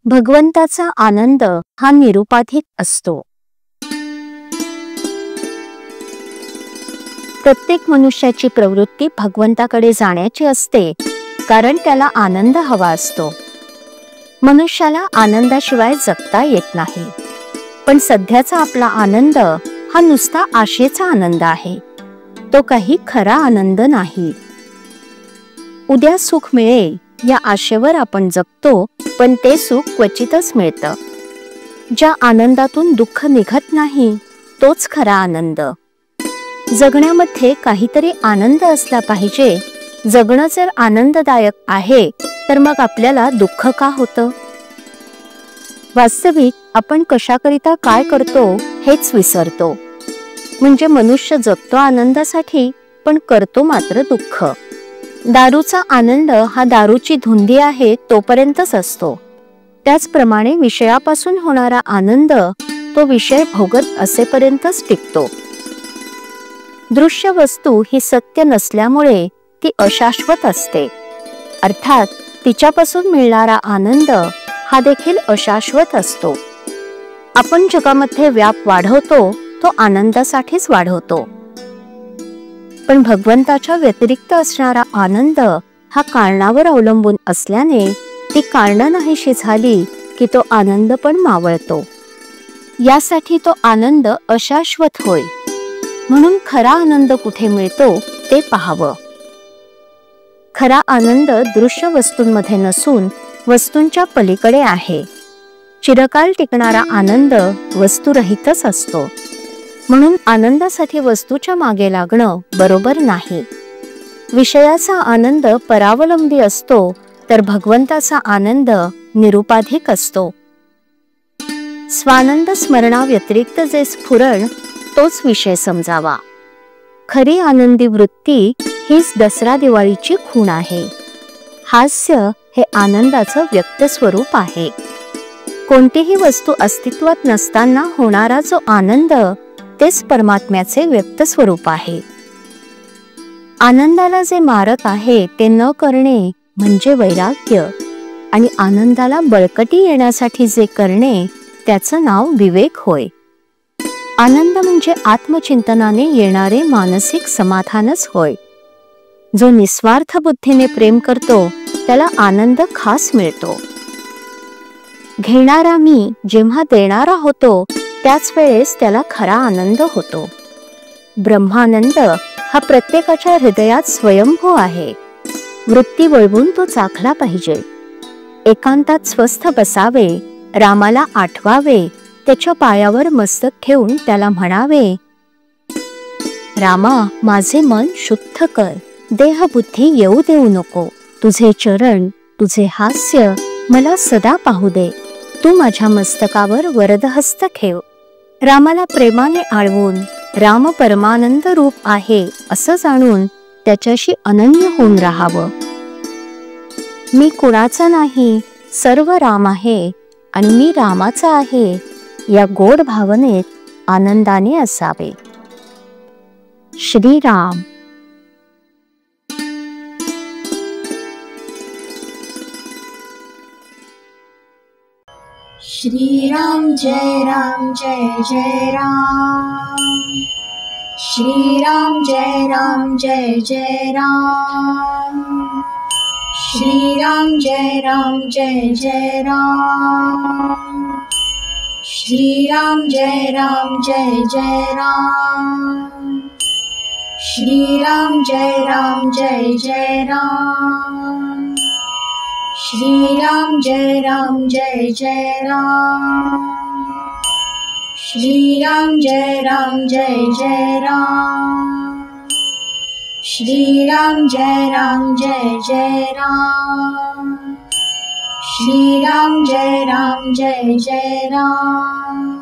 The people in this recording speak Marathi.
भगवंताचा आनंद हा निरुपाधिक असतो। प्रत्येक मनुष्याची प्रवृत्ती भगवंताकडे जाण्याची असते, कारण त्याला आनंद हवा असतो। मनुष्याला आनंदाशिवाय जगता येत नाही, पण सध्याचा आपला आनंद हा नुसता आशेचा आनंद आहे, तो काही खरा आनंद नाही। उद्या सुख मिळेल या आशेवर आपण जगतो, पण ते सुख क्वचितच मिळतं। ज्या आनंदातून दुःख निघत नाही तोच खरा आनंद। जगण्यामध्ये काहीतरी आनंद असला पाहिजे। जगणं जर आनंददायक आहे तर मग आपल्याला दुःख का होतं? वास्तविक आपण कशाकरिता काय करतो हेच विसरतो। म्हणजे मनुष्य जगतो आनंदासाठी, पण करतो मात्र दुःख। दारूचा आनंद हा दारूची धुंदी आहे तोपर्यंतच असतो, त्याचप्रमाणे विषयापासून होणारा आनंद तो विषय भोगत असेपर्यंतच टिकतो। दृश्य वस्तू ही सत्य नसल्यामुळे ती अशाश्वत असते, अर्थात तिच्यापासून मिळणारा आनंद हा देखील अशाश्वत असतो। आपण जगामध्ये व्याप वाढवतो तो आनंदासाठीच वाढवतो, पण भगवंताच्या व्यतिरिक्त असणारा आनंद हा कारणावर अवलंबून असल्याने ती कारणं नाहीशी झाली की तो आनंद पण मावळतो। यासाठी तो आनंद अशाश्वत होय, म्हणून खरा आनंद कुठे मिळतो ते पाहावं। खरा आनंद दृश्य वस्तूंमध्ये नसून वस्तूंच्या पलीकडे आहे। चिरकाल टिकणारा आनंद वस्तुरहितच असतो, म्हणून आनंदासाठी वस्तूच्या मागे लागणं बरोबर नाही। विषयाचा आनंद परावलंबी असतो, तर भगवंताचा आनंद निरुपाधिक असतो। स्वानंद स्मरणाव्यतिरिक्त जे स्फुरण तोच विषय समजावा। खरी आनंदी वृत्ती हीच दसरा दिवाळीची खूण आहे। हास्य हे आनंदाचं व्यक्त स्वरूप आहे। कोणतीही वस्तू अस्तित्वात नसताना होणारा जो आनंद तेच परमात्म्याचे व्यक्त स्वरूप आहे। आनंदाला जे मारक आहे ते न करणे म्हणजे वैराग्य, आणि आनंदाला बळकटी येण्यासाठी जे करणे त्याचं नाव विवेक होय। आनंद म्हणजे आत्मचिंतनाने येणारे मानसिक समाधानच होय। जो निस्वार्थ बुद्धीने प्रेम करतो त्याला आनंद खास मिळतो। घेणारा मी जेव्हा देणारा होतो त्याच वेळेस त्याला खरा आनंद होतो। ब्रह्मानंद हा प्रत्येकाच्या हृदयात स्वयंभू आहे। वृत्ती वळवून तो चाखला पाहिजे। एकांतात स्वस्थ बसावे, रामाला आठवावे, त्याच्या पायावर मस्तक ठेवून त्याला म्हणावे, रामा माझे मन शुद्ध कर, देहबुद्धी येऊ देऊ नको। तुझे चरण, तुझे हास्य मला सदा पाहू दे। तू माझ्या मस्तकावर वरदहस्त ठेव। रामाला प्रेमाने आळवून राम परमानंद रूप आहे असं जाणून त्याच्याशी अनन्य होऊन राहावं। मी कुणाचा नाही, सर्व राम आहे, आणि मी रामाचा आहे या गोड भावनेत आनंदाने असावे। श्रीराम। श्रीराम जय राम जय जय राम। श्रीराम जय राम जय जय राम। श्रीराम जय राम जय जय राम। श्रीराम जय राम जय जय राम। श्रीराम जय राम जय जय राम। श्रीराम जय राम जय जय राम। श्रीराम जय राम जय जय राम। श्रीराम जय राम जय जय राम। श्रीराम जय राम जय जय राम।